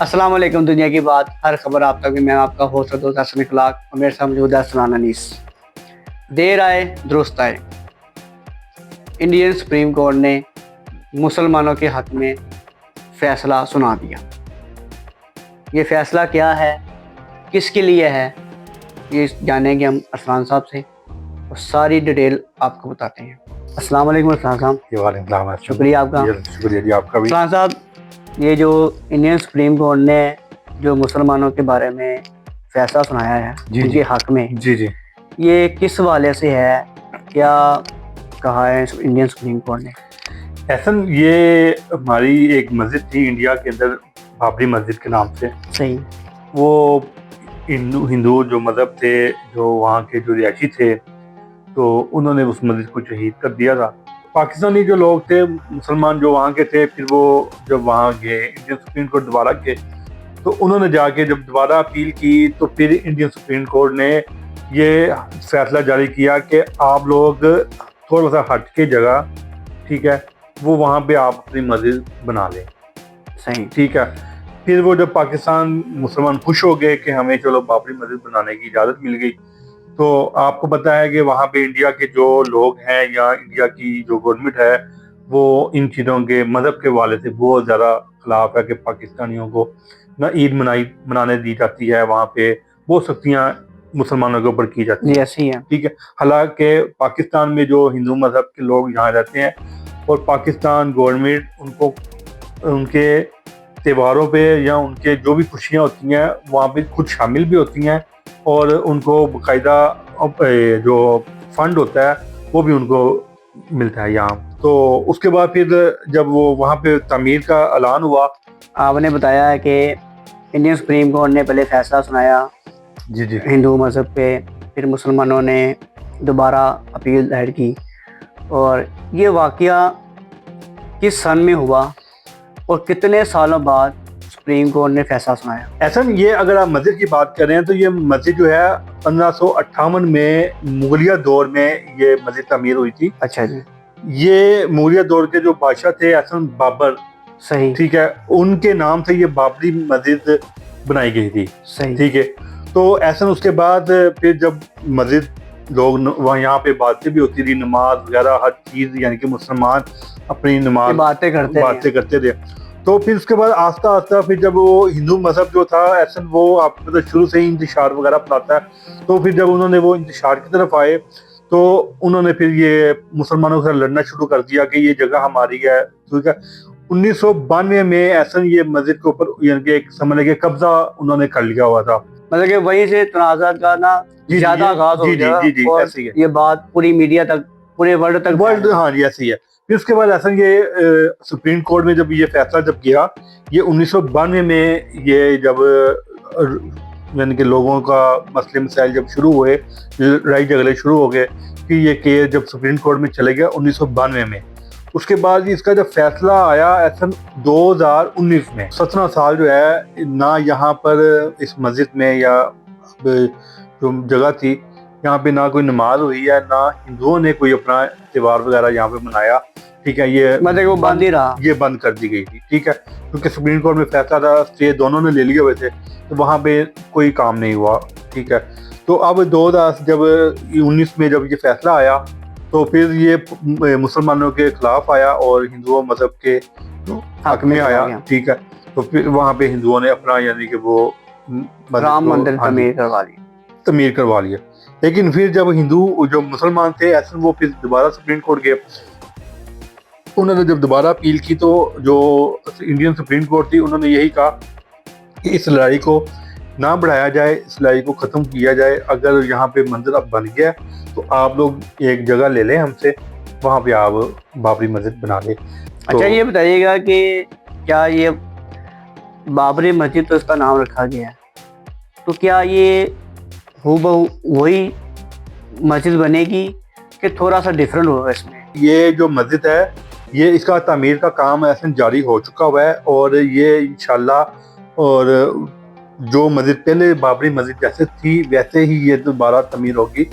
अस्सलाम वालेकुम। दुनिया की बात हर खबर आप तक भी। मैं आपका होस्ट दोस्त हसन इखलाक और मेरे साथ मौजूद है सनान अनीस। देर आए दुरुस्त आए। इंडियन सुप्रीम कोर्ट ने मुसलमानों के हक में फ़ैसला सुना दिया। ये फ़ैसला क्या है, किसके लिए है, ये जानेंगे हम अरसलान साहब से और सारी डिटेल आपको बताते हैं। अस्सलाम वालेकुम अरसलान साहब। शुक्रिया आपका। शुक्रिया जी आपका भी। अरसलान साहब, ये जो इंडियन सुप्रीम कोर्ट ने जो मुसलमानों के बारे में फ़ैसला सुनाया है उनके हक में, जी ये किस वाले से है, क्या कहा है इंडियन सुप्रीम कोर्ट ने? एहसन, ये हमारी एक मस्जिद थी इंडिया के अंदर, बाबरी मस्जिद के नाम से। सही। वो हिंदू जो मज़हब थे, जो वहाँ के जो रिहायशी थे, तो उन्होंने उस मस्जिद को शहीद कर दिया था। पाकिस्तानी जो लोग थे, मुसलमान जो वहाँ के थे, फिर वो जब वहाँ गए इंडियन सुप्रीम कोर्ट दोबारा गए, तो उन्होंने जाके जब दोबारा अपील की, तो फिर इंडियन सुप्रीम कोर्ट ने ये फैसला जारी किया कि आप लोग थोड़ा सा हट के जगह, ठीक है, वो वहाँ पे आप अपनी मस्जिद बना लें। सही। ठीक है। फिर वो जब पाकिस्तान मुसलमान खुश हो गए कि हमें चलो बाबरी मस्जिद बनाने की इजाज़त मिल गई, तो आपको पता है कि वहाँ पे इंडिया के जो लोग हैं या इंडिया की जो गवर्नमेंट है, वो इन चीज़ों के मज़हब के वाले से बहुत ज़्यादा खिलाफ है कि पाकिस्तानियों को ना ईद मनाने दी जाती है, वहाँ पे बहुत सख्तियाँ मुसलमानों के ऊपर की जाती है। ऐसी है। ठीक है। हालांकि पाकिस्तान में जो हिंदू मज़हब के लोग यहाँ रहते हैं और पाकिस्तान गवर्नमेंट उनको उनके त्योहारों पे या उनके जो भी खुशियाँ होती हैं वहाँ पे खुद शामिल भी होती हैं, और उनको बाकायदा जो फंड होता है वो भी उनको मिलता है यहाँ। तो उसके बाद फिर जब वो वहाँ पे तमीर का ऐलान हुआ। आपने बताया है कि इंडियन सुप्रीम कोर्ट ने पहले फ़ैसला सुनाया जी हिंदू मज़हब पे, फिर मुसलमानों ने दोबारा अपील दायर की, और ये वाक़या किस सन में हुआ और कितने सालों बाद सुप्रीम कोर्ट ने फैसला सुनाया? ऐसा ये अगर आप मस्जिद की बात कर रहे हैं, तो ये मस्जिद जो है 1558 में मुगलिया दौर में ये मस्जिद तमीर हुई थी। अच्छा जी। ये मुगलिया दौर के जो बादशाह थे एहसन बाबर, सही। ठीक है, उनके नाम से ये बाबरी मस्जिद बनाई गई थी। सही। ठीक है। तो एहसन उसके बाद फिर जब मस्जिद लोग वहाँ यहाँ पे बातें भी होती थी, नमाज वगैरह हर चीज़, यानी कि मुसलमान अपनी नमाज बातें करते थे। तो फिर उसके बाद आस्ता आस्ता फिर जब वो हिंदू मज़हब जो था एहसन, वो आपको तो शुरू से ही इंतशार वगैरह अपनाता है, तो फिर जब उन्होंने वो इंतशार की तरफ आए, तो उन्होंने फिर ये मुसलमानों से लड़ना शुरू कर दिया कि ये जगह हमारी है। ठीक है। 1992 में एहसन ये मस्जिद के ऊपर यानी कि एक समझ लगे कब्जा उन्होंने कर लिया हुआ था। मतलब कि वहीं से तनाज़ा का ना ज़्यादा आगाज़ हो गया और ऐसी है। ये बात पूरी मीडिया तक, पूरे वर्ल्ड तक हाँ जी, ऐसी है। फिर उसके बाद ऐसा ये सुप्रीम कोर्ट में जब ये फैसला जब किया, ये 1992 में ये जब यानी कि लोगों का मसले मसाइल जब शुरू हुए, लड़ाई झगड़े शुरू हो गए, कि ये केस जब सुप्रीम कोर्ट में चले गया 1992 में, उसके बाद इसका जब फैसला आया ऐसा 2019 में, 17 साल जो है ना यहाँ पर इस मस्जिद में या जो जगह थी यहाँ पे ना कोई नमाज हुई है, ना हिंदुओं ने कोई अपना त्योहार वगैरह यहाँ पे मनाया। ठीक है। ये मतलब वो बंद ही रहा, ये बंद कर दी गई थी। ठीक है। क्योंकि सुप्रीम कोर्ट में फैसला था, स्टे दोनों ने ले लिए हुए थे, तो वहाँ पे कोई काम नहीं हुआ। ठीक है। तो अब 2019 में जब ये फैसला आया, तो फिर ये मुसलमानों के खिलाफ आया और हिंदुओं मज़हब के हक में आया। ठीक है। तो फिर वहाँ पे हिंदुओं ने अपना यानी कि वो राम मंदिर तमीर करवा लिया। लेकिन फिर जब हिंदू जो मुसलमान थे ऐसे, वो फिर दोबारा सुप्रीम कोर्ट गए। उन्होंने जब दोबारा अपील की, तो जो इंडियन सुप्रीम कोर्ट थी, उन्होंने यही कहा कि इस लड़ाई को ना बढ़ाया जाए, इस लड़ाई को ख़त्म किया जाए। अगर यहाँ पे मंदिर अब बन गया, तो आप लोग एक जगह ले लें हमसे, वहाँ पे आप बाबरी मस्जिद बना लें। अच्छा, ये बताइएगा कि क्या ये बाबरी मस्जिद, तो इसका नाम रखा गया है, तो क्या ये हूबहू वही मस्जिद बनेगी कि थोड़ा सा डिफरेंट होगा इसमें? ये जो मस्जिद है, ये इसका तामीर का काम ऐसे जारी हो चुका हुआ है, और ये इंशाल्लाह, और जो मस्जिद पहले बाबरी मस्जिद जैसे थी वैसे ही ये दोबारा तमीर होगी।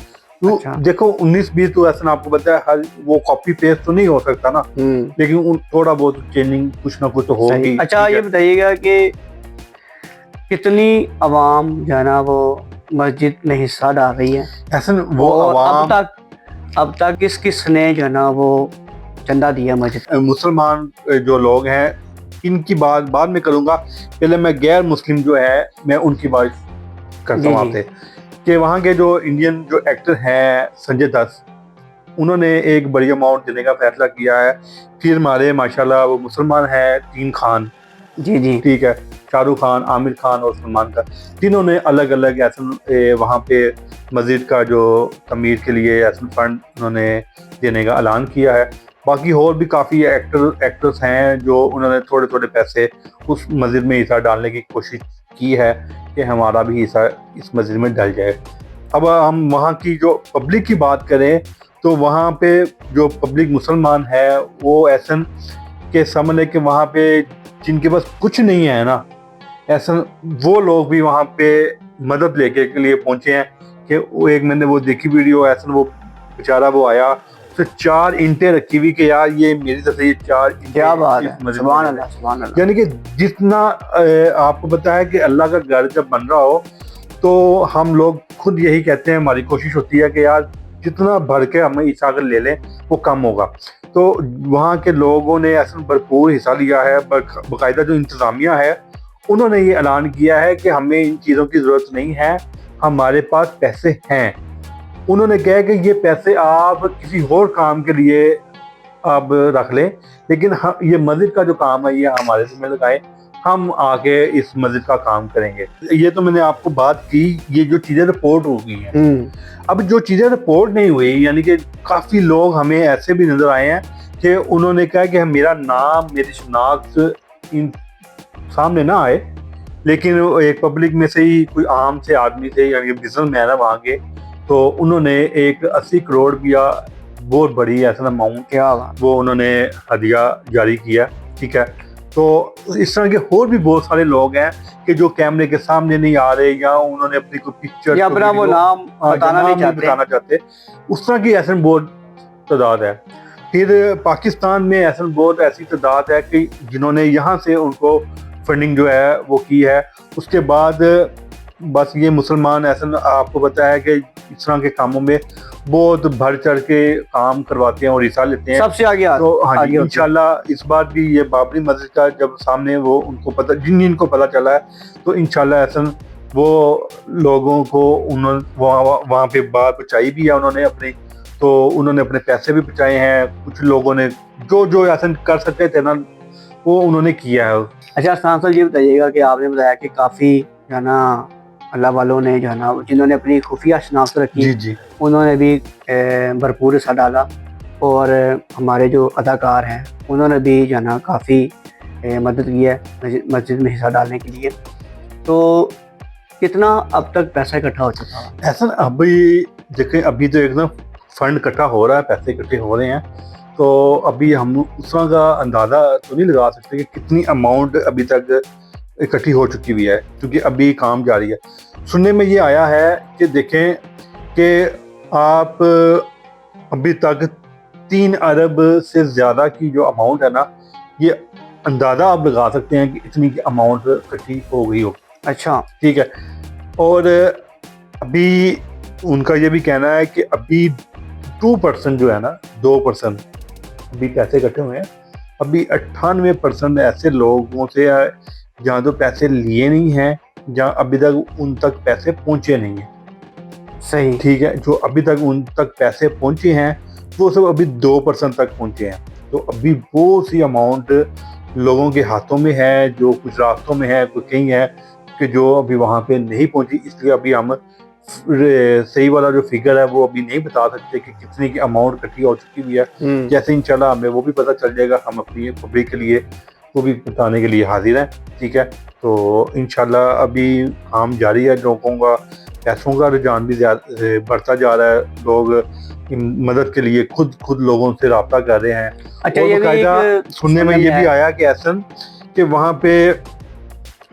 तो अच्छा। देखो 19-20 तो ऐसा आपको पता है, हर वो कॉपी पेस्ट तो नहीं हो सकता ना, लेकिन थोड़ा बहुत चेंजिंग कुछ ना कुछ तो होगी। अच्छा, ये बताइएगा कि कितनी आवाम जो है ना वो मस्जिद में हिस्सा डाल रही है, ऐसा वो और अवाम अब तक किस किसने जो है ना वो चंदा दिया मस्जिद? मुसलमान जो लोग हैं, इनकी बात बाद में करूँगा। पहले मैं गैर मुस्लिम जो है मैं उनकी बात करता हूँ जी, जी। आपसे, कि वहाँ के जो इंडियन जो एक्टर हैं संजय दत्त, उन्होंने एक बड़ी अमाउंट देने का फैसला किया है। फिर हमारे माशाल्लाह वो मुसलमान हैं, 3 खान, जी, जी। ठीक है, शाहरुख खान, आमिर खान और सलमान खान, तीनों ने अलग अलग ऐसे वहाँ पे मस्जिद का जो तमीर के लिए ऐसा फंड उन्होंने देने का ऐलान किया है। बाकी और भी काफ़ी एक्टर्स हैं जो उन्होंने थोड़े थोड़े पैसे उस मस्जिद में हिस्सा डालने की कोशिश की है कि हमारा भी हिस्सा इस मस्जिद में डल जाए। अब हम वहाँ की जो पब्लिक की बात करें तो वहाँ पे जो पब्लिक मुसलमान है वो ऐसा के सामने कि वहाँ पे जिनके पास कुछ नहीं है ना, ऐसा वो लोग भी वहाँ पे मदद लेके के लिए पहुंचे हैं। कि वो एक मैंने वो देखी वीडियो, ऐसा वो बेचारा वो आया, उसने 4 ईंटें रखी हुई कि यार ये मेरी तरफ से ये 4 ईंटें क्या बात इस है, मस्जिद सुभान में अल्लाह, सुभान अल्लाह। यानी कि जितना आपको पता है कि अल्लाह का घर जब बन रहा हो तो हम लोग खुद यही कहते हैं, हमारी कोशिश होती है कि यार जितना भर के हमें हिस्सा अगर ले लें वो कम होगा। तो वहाँ के लोगों ने ऐसा भरपूर हिस्सा लिया है। बाकायदा जो इंतज़ामिया है उन्होंने ये ऐलान किया है कि हमें इन चीज़ों की ज़रूरत नहीं है, हमारे पास पैसे हैं। उन्होंने कहा कि ये पैसे आप किसी और काम के लिए आप रख लें, लेकिन ये मस्जिद का जो काम है ये हमारे जिम्मे लगाएं, हम आके इस मस्जिद का काम करेंगे। ये तो मैंने आपको बात की, ये जो चीज़ें रिपोर्ट हो गई हैं। अब जो चीज़ें रिपोर्ट नहीं हुई, यानी कि काफ़ी लोग हमें ऐसे भी नज़र आए हैं कि उन्होंने कहा कि मेरा नाम, मेरी शनाख्त इन सामने ना आए, लेकिन वो एक पब्लिक में से ही कोई आम से आदमी थे, यानी कि बिजनेसमैन है वहाँ के, तो उन्होंने एक 80 करोड़ या बहुत बड़ी ऐसा अमाउंट क्या बात। वो उन्होंने हदिया जारी किया, ठीक है। तो इस तरह के और भी बहुत सारे लोग हैं कि जो कैमरे के सामने नहीं आ रहे, या उन्होंने अपनी कोई पिक्चर या अपना वो नाम बताना नहीं चाहते। उस तरह की ऐसे बहुत तादाद है। फिर पाकिस्तान में ऐसा बहुत ऐसी तादाद है कि जिन्होंने यहाँ से उनको फंडिंग जो है वो की है। उसके बाद बस ये मुसलमान ऐसा आपको पता है कि इस तरह के कामों में बहुत बढ़ चढ़ के काम करवाते हैं और हिस्सा लेते हैं। सबसे आगे तो हाँ जी, आगे होते हैं। इंशाल्लाह इस बार भी ये बाबरी मस्जिद का जब सामने वो उनको पता, जिनको पता चला है, तो इंशाल्लाह ऐसा वो लोगों को उन्होंने वहाँ पे बात पहुँचाई भी है उन्होंने अपनी, तो उन्होंने अपने पैसे भी पहुँचाए हैं। कुछ लोगों ने जो जो ऐसा कर सकते थे ना वो उन्होंने किया है। अच्छा अरसान साहब, ये बताइएगा कि आपने बताया कि काफ़ी जो है ना अल्लाह वालों ने जो है ना जिन्होंने अपनी खुफिया शनाख्त रखी, जी जी उन्होंने भी भरपूर हिस्सा डाला, और हमारे जो अदाकार हैं उन्होंने भी जो है ना काफ़ी मदद की है मस्जिद में हिस्सा डालने के लिए। तो कितना अब तक पैसा इकट्ठा हो चुका है? ऐसा अभी देखें, अभी तो एकदम फंड इकट्ठा हो रहा है, पैसे इकट्ठे हो रहे हैं, तो अभी हम उस तरह का अंदाज़ा तो नहीं लगा सकते कि कितनी अमाउंट अभी तक इकट्ठी हो चुकी हुई है, क्योंकि अभी काम जारी है। सुनने में ये आया है कि देखें कि आप अभी तक 3 अरब से ज़्यादा की जो अमाउंट है ना, ये अंदाज़ा आप लगा सकते हैं कि इतनी की अमाउंट इकट्ठी हो गई हो। अच्छा, ठीक है। और अभी उनका ये भी कहना है कि अभी 2% जो है ना, 2% अभी पैसे इकट्ठे हुए हैं। अभी 98% ऐसे लोगों से है जहाँ तो पैसे लिए नहीं हैं, जहाँ अभी तक उन तक पैसे पहुँचे नहीं हैं। सही। ठीक है, जो अभी तक उन तक पैसे पहुँचे हैं वो सब अभी 2% तक पहुँचे हैं। तो अभी बहुत सी अमाउंट लोगों के हाथों में है, जो कुछ रास्तों में है, कुछ कहीं है कि जो अभी वहाँ पे नहीं पहुँची। इसलिए अभी हम सही वाला जो फिगर है वो अभी नहीं बता सकते कि कितनी की अमाउंट इकट्ठी हो चुकी हुई है। जैसे इंशाल्लाह हमें वो भी पता चल जाएगा, हम अपनी पब्लिक के लिए वो भी बताने के लिए हाजिर हैं। ठीक है, तो इंशाल्लाह अभी काम जारी है। लोगों का पैसों का रुझान भी बढ़ता जा रहा है, लोग मदद के लिए खुद लोगों से रब्ता कर रहे हैं। अच्छा, और ये भी बाकायदा सुनने में ये भी आया कि ऐसा कि वहाँ पे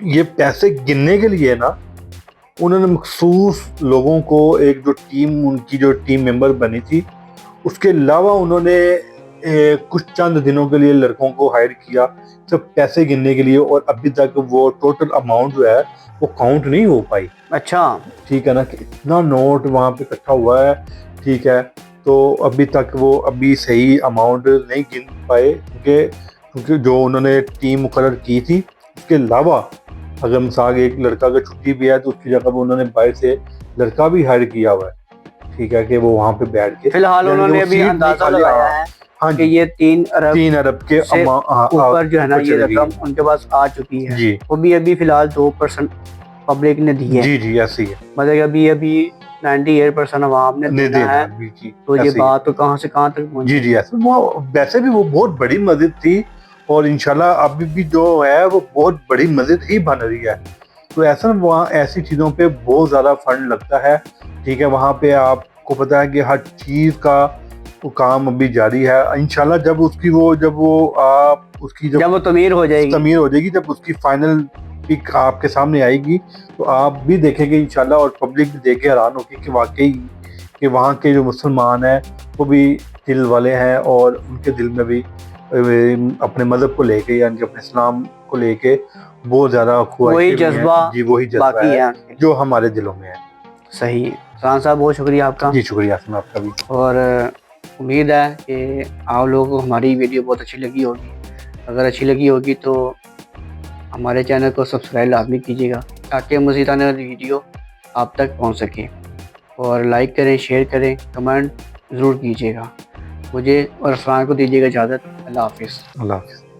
ये पैसे गिनने के लिए ना उन्होंने मखसूस लोगों को, एक जो टीम उनकी जो टीम मेंबर बनी थी, उसके अलावा उन्होंने कुछ चंद दिनों के लिए लड़कों को हायर किया सिर्फ पैसे गिनने के लिए, और अभी तक वो टोटल अमाउंट जो है वो काउंट नहीं हो पाई। अच्छा। ठीक है ना, कि इतना नोट वहाँ पे इकट्ठा हुआ है। ठीक है, तो अभी तक वो अभी सही अमाउंट नहीं गिन पाए, क्योंकि जो उन्होंने टीम मुकर्रर की थी उसके अलावा अगर मिसाल एक लड़का अगर छुट्टी भी है तो उसकी जगह पर उन्होंने बाहर से लड़का भी हायर किया हुआ है। ठीक है, कि वो वहाँ पे बैठ के फिलहाल यानी कि उन्होंने वो अभी सीट नहीं अंदाजा खाली- लगाया है हाँ कि जी, ये 3 अरब 3 अरब के से ऊपर जो है ना ऊपर ये चली रकम उनके पास आ चुकी है। जी वो भी अभी फिलहाल 2% पब्लिक ने दी है। जी जी, ऐसे ही है, मतलब अभी अभी 98% आवाम ने नहीं देना देना है। है, जी जी, तो ये ऐसे ही है। बात तो कहाँ से कहाँ तक पहुंची। जी जी, ऐसे वो वैसे भी वो बहुत बड़ी मस्जिद थी, और इंशाल्लाह अभी भी जो है वो बहुत बड़ी मस्जिद ही बन रही है। तो ऐसा वहाँ ऐसी चीज़ों पे बहुत ज़्यादा फंड लगता है। ठीक है, वहाँ पे आपको पता है कि हर चीज़ का वो काम अभी जारी है। इंशाल्लाह जब उसकी जब वो तमीर हो जाएगी, जब उसकी फाइनल पिक आपके सामने आएगी तो आप भी देखेंगे इंशाल्लाह, और पब्लिक भी देख के हैरान होगी कि वाकई कि वहाँ के जो मुसलमान हैं वो भी दिल वाले हैं, और उनके दिल में भी अपने मज़हब को लेके यानी कि अपने इस्लाम को लेके बहुत ज़्यादा वही जज्बा जी, वही जज्बा बाकी है है। जो हमारे दिलों में है। सही है। खान साहब बहुत शुक्रिया आपका। जी शुक्रिया आसम आपका भी। और उम्मीद है कि आप लोगों को हमारी वीडियो बहुत अच्छी लगी होगी। अगर अच्छी लगी होगी तो हमारे चैनल को सब्सक्राइब लाजमी कीजिएगा ताकि मज़ीद आने वाली वीडियो आप तक पहुंच सके। और लाइक करें, शेयर करें, कमेंट ज़रूर कीजिएगा। मुझे और अरफान को दीजिएगा इजाज़त। अल्लाह हाफिज़। अल्लाह हाफिज़।